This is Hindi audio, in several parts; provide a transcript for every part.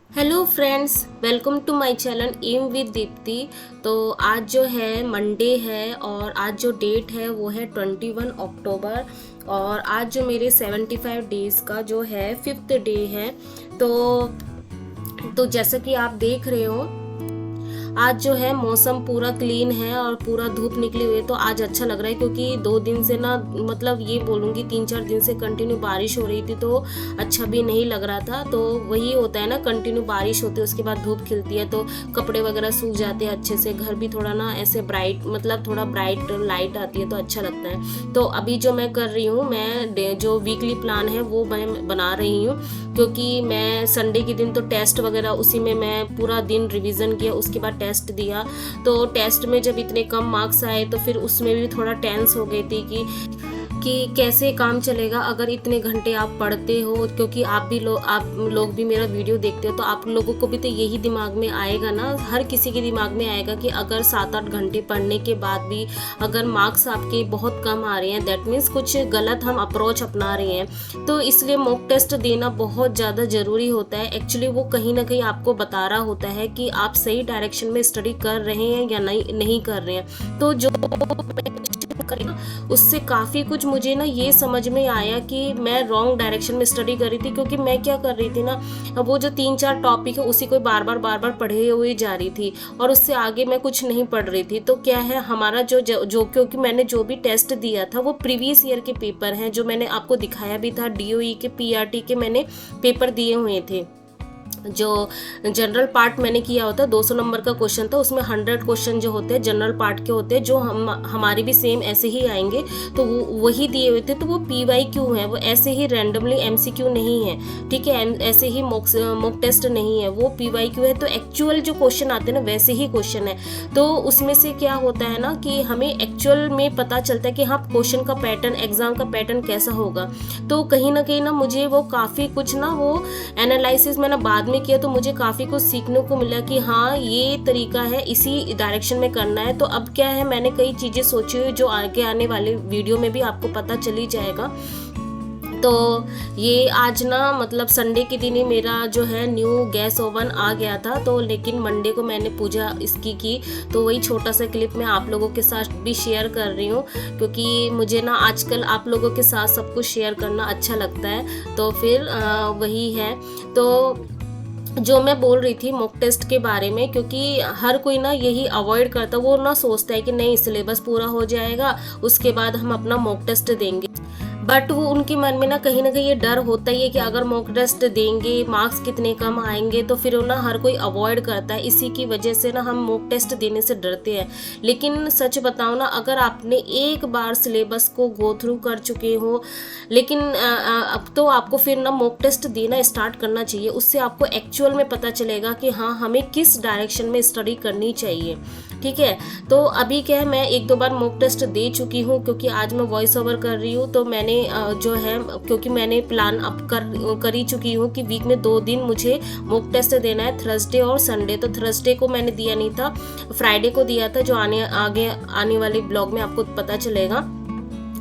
Hello friends, welcome to my channel M with Deepti. तो आज जो है मंडे है और आज जो डेट है वो है 21 अक्टूबर और आज जो मेरे 75 डेज़ का जो है 5th डे है। तो जैसा कि आप देख रहे हो आज जो है मौसम पूरा क्लीन है और पूरा धूप निकली हुई है। तो आज अच्छा लग रहा है क्योंकि 2 दिन से ना मतलब ये बोलूँगी 3-4 दिन से कंटिन्यू बारिश हो रही थी तो अच्छा भी नहीं लग रहा था। तो वही होता है ना, कंटिन्यू बारिश होती है उसके बाद धूप खिलती है तो कपड़े वगैरह सूख जाते हैं अच्छे से, घर भी थोड़ा ना ऐसे ब्राइट मतलब थोड़ा ब्राइट लाइट आती है तो अच्छा लगता है। तो अभी जो मैं कर रही हूँ, मैं जो वीकली प्लान है वो मैं बना रही हूँ क्योंकि मैं संडे के दिन तो टेस्ट वगैरह उसी में मैं पूरा दिन रिवीजन किया, उसके बाद टेस्ट दिया। तो टेस्ट में जब इतने कम मार्क्स आए तो फिर उसमें भी थोड़ा टेंस हो गई थी कि कैसे काम चलेगा अगर इतने घंटे आप पढ़ते हो, क्योंकि आप लोग भी मेरा वीडियो देखते हो तो आप लोगों को भी तो यही दिमाग में आएगा ना, हर किसी के दिमाग में आएगा कि अगर 7-8 घंटे पढ़ने के बाद भी अगर मार्क्स आपके बहुत कम आ रहे हैं दैट मीन्स कुछ गलत हम अप्रोच अपना रहे हैं। तो इसलिए मॉक टेस्ट देना बहुत ज़्यादा ज़रूरी होता है। एक्चुअली वो कहीं ना कहीं आपको बता रहा होता है कि आप सही डायरेक्शन में स्टडी कर रहे हैं या नहीं कर रहे हैं। तो जो उससे काफ़ी कुछ मुझे ना ये समझ में आया कि मैं रॉन्ग डायरेक्शन में स्टडी कर रही थी, क्योंकि मैं क्या कर रही थी ना, वो जो 3-4 टॉपिक है उसी को बार बार पढ़े हुए जा रही थी और उससे आगे मैं कुछ नहीं पढ़ रही थी। तो क्या है हमारा जो क्योंकि मैंने जो भी टेस्ट दिया था वो प्रीवियस ईयर के पेपर हैं, जो मैंने आपको दिखाया भी था, डीओई के पीआरटी के मैंने पेपर दिए हुए थे। जो जनरल पार्ट मैंने किया होता है 200 नंबर का क्वेश्चन था, उसमें 100 क्वेश्चन जो होते हैं जनरल पार्ट के होते हैं, जो हमारे भी सेम ऐसे ही आएंगे तो वही दिए हुए थे। तो वो PYQ है, वो ऐसे ही रैंडमली MCQ नहीं है, ठीक है, ऐसे ही मॉक टेस्ट नहीं है, वो PYQ है। तो एक्चुअल जो क्वेश्चन आते हैं ना वैसे ही क्वेश्चन है। तो उसमें से क्या होता है ना कि हमें एक्चुअल में पता चलता है कि हाँ क्वेश्चन का पैटर्न, एग्जाम का पैटर्न कैसा होगा। तो कहीं ना मुझे वो काफ़ी कुछ ना वो एनालिसिस मैंने बाद में किया तो मुझे काफ़ी कुछ सीखने को मिला कि हाँ ये तरीका है, इसी डायरेक्शन में करना है। तो अब क्या है, मैंने कई चीज़ें सोची हुई जो आगे आने वाले वीडियो में भी आपको पता चली जाएगा। तो ये आज ना मतलब संडे के दिन ही मेरा जो है न्यू गैस ओवन आ गया था। तो लेकिन मंडे को मैंने पूजा इसकी की, तो वही छोटा सा क्लिप मैं आप लोगों के साथ भी शेयर कर रही हूँ क्योंकि मुझे ना आजकल आप लोगों के साथ सब कुछ शेयर करना अच्छा लगता है। तो फिर वही है। तो जो मैं बोल रही थी मॉक टेस्ट के बारे में, क्योंकि हर कोई ना यही अवॉइड करता, वो ना सोचता है कि नहीं सिलेबस पूरा हो जाएगा उसके बाद हम अपना मॉक टेस्ट देंगे, बट वो उनके मन में ना कहीं ये डर होता ही है कि अगर मॉक टेस्ट देंगे मार्क्स कितने कम आएंगे। तो फिर ना हर कोई अवॉइड करता है, इसी की वजह से ना हम मॉक टेस्ट देने से डरते हैं। लेकिन सच बताओ ना, अगर आपने एक बार सिलेबस को गो थ्रू कर चुके हो, लेकिन अब तो आपको फिर ना मॉक टेस्ट देना स्टार्ट करना चाहिए। उससे आपको एक्चुअल में पता चलेगा कि हाँ हमें किस डायरेक्शन में स्टडी करनी चाहिए, ठीक है। तो अभी क्या है, मैं 1-2 बार मॉक टेस्ट दे चुकी हूँ क्योंकि आज मैं वॉइस ओवर कर रही हूँ। तो मैंने जो है क्योंकि मैंने प्लान अब कर ही चुकी हूँ कि वीक में 2 दिन मुझे मॉक टेस्ट देना है, थर्सडे और संडे। तो थर्सडे को मैंने दिया नहीं था, फ्राइडे को दिया था, जो आगे आने वाले ब्लॉग में आपको पता चलेगा।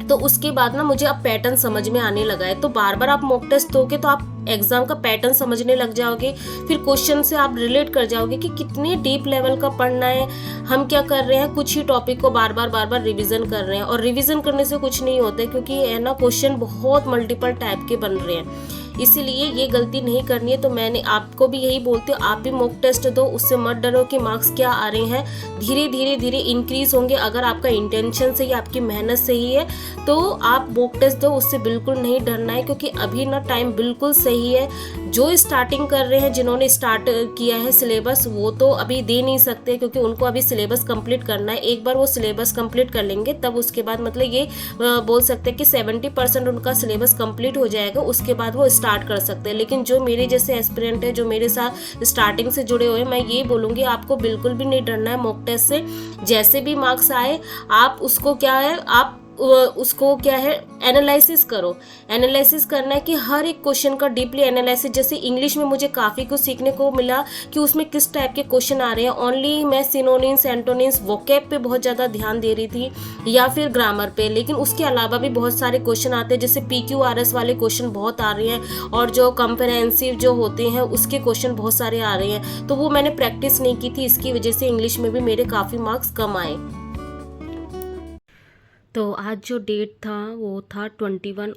तो उसके बाद ना मुझे अब पैटर्न समझ में आने लगा है। तो बार बार आप मॉक टेस्ट दोगे तो आप एग्जाम का पैटर्न समझने लग जाओगे, फिर क्वेश्चन से आप रिलेट कर जाओगे कि कितने डीप लेवल का पढ़ना है, हम क्या कर रहे हैं, कुछ ही टॉपिक को बार बार रिवीजन कर रहे हैं। और रिवीजन करने से कुछ नहीं होता है क्योंकि है ना क्वेश्चन बहुत मल्टीपल टाइप के बन रहे हैं, इसीलिए ये गलती नहीं करनी है। तो मैंने आपको भी यही बोलती हूँ, आप भी मॉक टेस्ट दो, उससे मत डरो कि मार्क्स क्या आ रहे हैं, धीरे इंक्रीज होंगे। अगर आपका इंटेंशन सही, आपकी मेहनत सही है तो आप मॉक टेस्ट दो, उससे बिल्कुल नहीं डरना है क्योंकि अभी ना टाइम बिल्कुल सही है। जो स्टार्टिंग कर रहे हैं, जिन्होंने स्टार्ट किया है सिलेबस, वो तो अभी दे नहीं सकते क्योंकि उनको अभी सिलेबस कंप्लीट करना है। एक बार वो सिलेबस कंप्लीट कर लेंगे तब उसके बाद मतलब ये बोल सकते हैं कि 70% उनका सिलेबस कंप्लीट हो जाएगा, उसके बाद वो स्टार्ट कर सकते हैं। लेकिन जो मेरे जैसे एस्पिरेंट है, जो मेरे साथ स्टार्टिंग से जुड़े हुए हैं, मैं ये बोलूँगी आपको बिल्कुल भी नहीं डरना है मॉक टेस्ट से। जैसे भी मार्क्स आए आप उसको क्या है, आप उसको क्या है एनालिसिस करो। एनालिसिस करना है कि हर एक क्वेश्चन का डीपली एनालिसिस। जैसे इंग्लिश में मुझे काफ़ी कुछ सीखने को मिला कि उसमें किस टाइप के क्वेश्चन आ रहे हैं। ओनली मैं सिनोनिम्स, एंटोनिम्स, वोकैब पे बहुत ज़्यादा ध्यान दे रही थी या फिर ग्रामर पे, लेकिन उसके अलावा भी बहुत सारे क्वेश्चन आते हैं। जैसे PQRS वाले क्वेश्चन बहुत आ रहे हैं और जो कंप्रहेंसिव जो होते हैं उसके क्वेश्चन बहुत सारे आ रहे हैं। तो वो मैंने प्रैक्टिस नहीं की थी, इसकी वजह से इंग्लिश में भी मेरे काफ़ी मार्क्स कम आए। तो आज जो डेट था वो था 21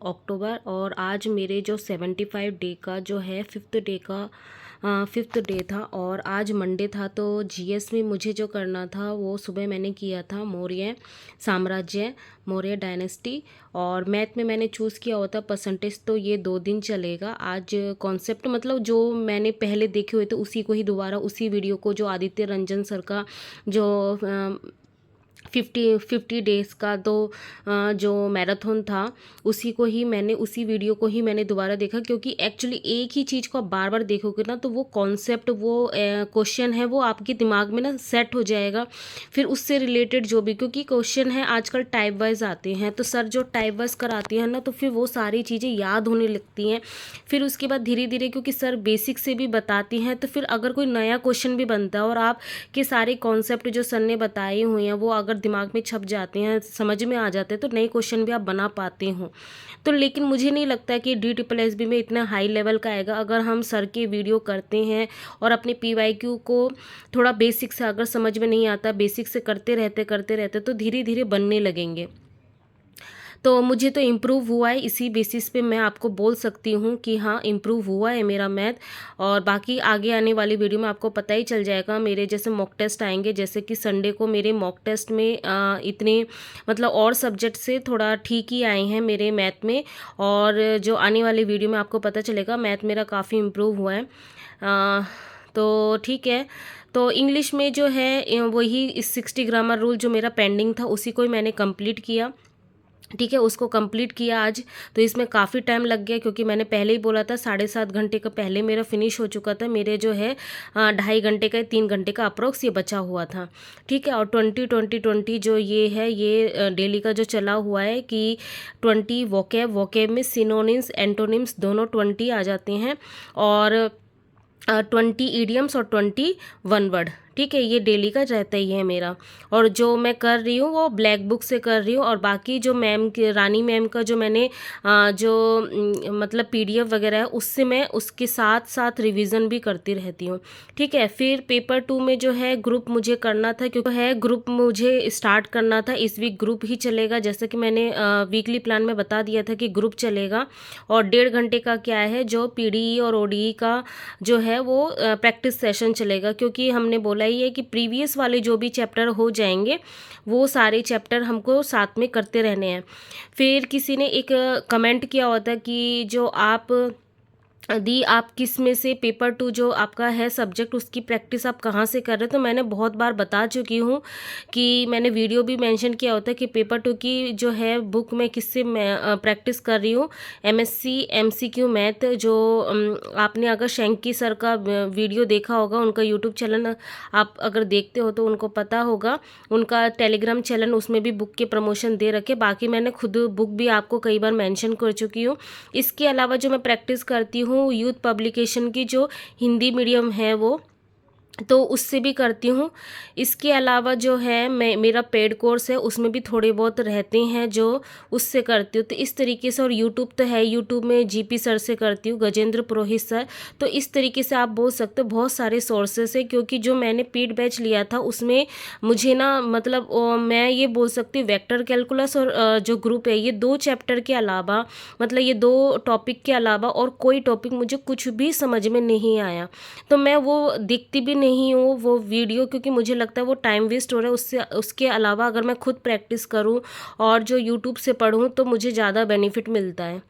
अक्टूबर, और आज मेरे जो 75 डे का जो है फिफ्थ डे था, और आज मंडे था। तो GS में मुझे जो करना था वो सुबह मैंने किया था मौर्य साम्राज्य, मौर्य डायनेस्टी, और मैथ में मैंने चूज़ किया होता परसेंटेज। तो ये 2 दिन चलेगा। आज कॉन्सेप्ट मतलब जो मैंने पहले देखे हुए थे उसी को ही दोबारा, उसी वीडियो को जो आदित्य रंजन सर का जो 50 डेज़ का तो जो मैराथन था उसी वीडियो को ही मैंने दोबारा देखा, क्योंकि एक्चुअली एक ही चीज़ को आप बार बार देखोगे ना तो वो कॉन्सेप्ट, वो क्वेश्चन है वो आपके दिमाग में ना सेट हो जाएगा। फिर उससे रिलेटेड जो भी, क्योंकि क्वेश्चन है आजकल टाइप वाइज आते हैं, तो सर जो टाइप वाइज कराती है ना तो फिर वो सारी चीज़ें याद होने लगती हैं। फिर उसके बाद धीरे धीरे, क्योंकि सर बेसिक से भी बताती हैं, तो फिर अगर कोई नया क्वेश्चन भी बनता है और आप के सारे कॉन्सेप्ट जो सर ने बताए हुए हैं वो अगर दिमाग में छप जाते हैं, समझ में आ जाते हैं, तो नए क्वेश्चन भी आप बना पाते हो। तो लेकिन मुझे नहीं लगता कि DSSB में इतना हाई लेवल का आएगा। अगर हम सर के वीडियो करते हैं और अपने PYQ को थोड़ा बेसिक से, अगर समझ में नहीं आता, बेसिक से करते रहते तो धीरे धीरे बनने लगेंगे। तो मुझे तो इम्प्रूव हुआ है, इसी बेसिस पे मैं आपको बोल सकती हूँ कि हाँ इम्प्रूव हुआ है मेरा मैथ। और बाकी आगे आने वाली वीडियो में आपको पता ही चल जाएगा। मेरे जैसे मॉक टेस्ट आएंगे, जैसे कि संडे को मेरे मॉक टेस्ट में इतने मतलब और सब्जेक्ट से थोड़ा ठीक ही आए हैं मेरे मैथ में, और जो आने वाली वीडियो में आपको पता चलेगा मैथ मेरा काफ़ी इम्प्रूव हुआ है। तो ठीक है। तो इंग्लिश में जो है वही 60 ग्रामर रूल जो मेरा पेंडिंग था उसी को ही मैंने कंप्लीट किया। ठीक है, उसको कंप्लीट किया आज। तो इसमें काफ़ी टाइम लग गया, क्योंकि मैंने पहले ही बोला था 7.5 घंटे का पहले मेरा फिनिश हो चुका था। मेरे जो है 2.5 घंटे का 3 घंटे का अप्रोक्स ये बचा हुआ था। ठीक है, और 20 जो ये है ये डेली का जो चला हुआ है कि 20 वोकैब में सिनोनिम्स एंटोनिम्स दोनों 20 आ जाते हैं, और 20 ईडियम्स और 20 वन वर्ड। ठीक है, ये डेली का रहता ही है मेरा। और जो मैं कर रही हूँ वो ब्लैक बुक से कर रही हूँ, और बाकी जो मैम की रानी मैम का जो मैंने मतलब PDF वगैरह है उससे मैं उसके साथ साथ रिवीजन भी करती रहती हूँ। ठीक है, फिर पेपर 2 में जो है ग्रुप मुझे करना था, क्योंकि है ग्रुप मुझे स्टार्ट करना था। इस वीक ग्रुप ही चलेगा, जैसे कि मैंने वीकली प्लान में बता दिया था कि ग्रुप चलेगा। और 1.5 घंटे का क्या है जो PDE और ODE का जो है वो प्रैक्टिस सेशन चलेगा, क्योंकि हमने बोला ही है कि प्रीवियस वाले जो भी चैप्टर हो जाएंगे वो सारे चैप्टर हमको साथ में करते रहने हैं। फिर किसी ने एक कमेंट किया होता कि जो आप किस में से पेपर 2 जो आपका है सब्जेक्ट उसकी प्रैक्टिस आप कहाँ से कर रहे हो। तो मैंने बहुत बार बता चुकी हूँ कि मैंने वीडियो भी मेंशन किया होता है कि पेपर 2 की जो है बुक मैं किससे प्रैक्टिस कर रही हूँ। MSc MCQ मैथ, जो आपने अगर शेंकी सर का वीडियो देखा होगा, उनका यूट्यूब चैनल आप अगर देखते हो तो उनको पता होगा, उनका टेलीग्राम चैनल, उसमें भी बुक के प्रमोशन दे रखे। बाकी मैंने खुद बुक भी आपको कई बार मेंशन कर चुकी हूँ। इसके अलावा जो मैं प्रैक्टिस करती हूँ यूथ पब्लिकेशन की जो हिंदी मीडियम है वो, तो उससे भी करती हूँ। इसके अलावा जो है मेरा पेड कोर्स है उसमें भी थोड़े बहुत रहते हैं जो उससे करती हूँ। तो इस तरीके से, और यूट्यूब तो है, यूट्यूब में GP सर से करती हूँ, गजेंद्र पुरोहित सर। तो इस तरीके से आप बोल सकते हो बहुत सारे सोर्सेस है, क्योंकि जो मैंने पेड बैच लिया था उसमें मुझे ना मतलब मैं ये बोल सकती हूँ वेक्टर कैलकुलस और जो ग्रुप है ये 2 चैप्टर के अलावा, मतलब ये 2 टॉपिक के अलावा और कोई टॉपिक मुझे कुछ भी समझ में नहीं आया। तो मैं वो देखती भी नहीं हूँ वो वीडियो, क्योंकि मुझे लगता है वो टाइम वेस्ट हो रहा है। उसके अलावा अगर मैं खुद प्रैक्टिस करूँ और जो यूट्यूब से पढूँ तो मुझे ज़्यादा बेनिफिट मिलता है।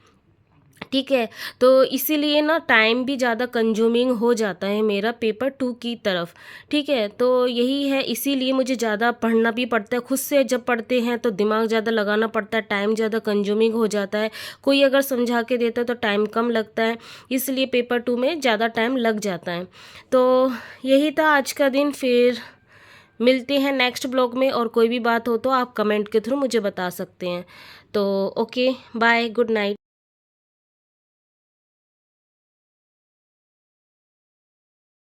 ठीक है, तो इसीलिए ना टाइम भी ज़्यादा कंज्यूमिंग हो जाता है मेरा पेपर 2 की तरफ। ठीक है, तो यही है, इसीलिए मुझे ज़्यादा पढ़ना भी पड़ता है। खुद से जब पढ़ते हैं तो दिमाग ज़्यादा लगाना पड़ता है, टाइम ज़्यादा कंज्यूमिंग हो जाता है। कोई अगर समझा के देता है तो टाइम कम लगता है, इसलिए पेपर 2 में ज़्यादा टाइम लग जाता है। तो यही था आज का दिन। फिर मिलते हैं नेक्स्ट ब्लॉग में, और कोई भी बात हो तो आप कमेंट के थ्रू मुझे बता सकते हैं। तो ओके, बाय, गुड नाइट।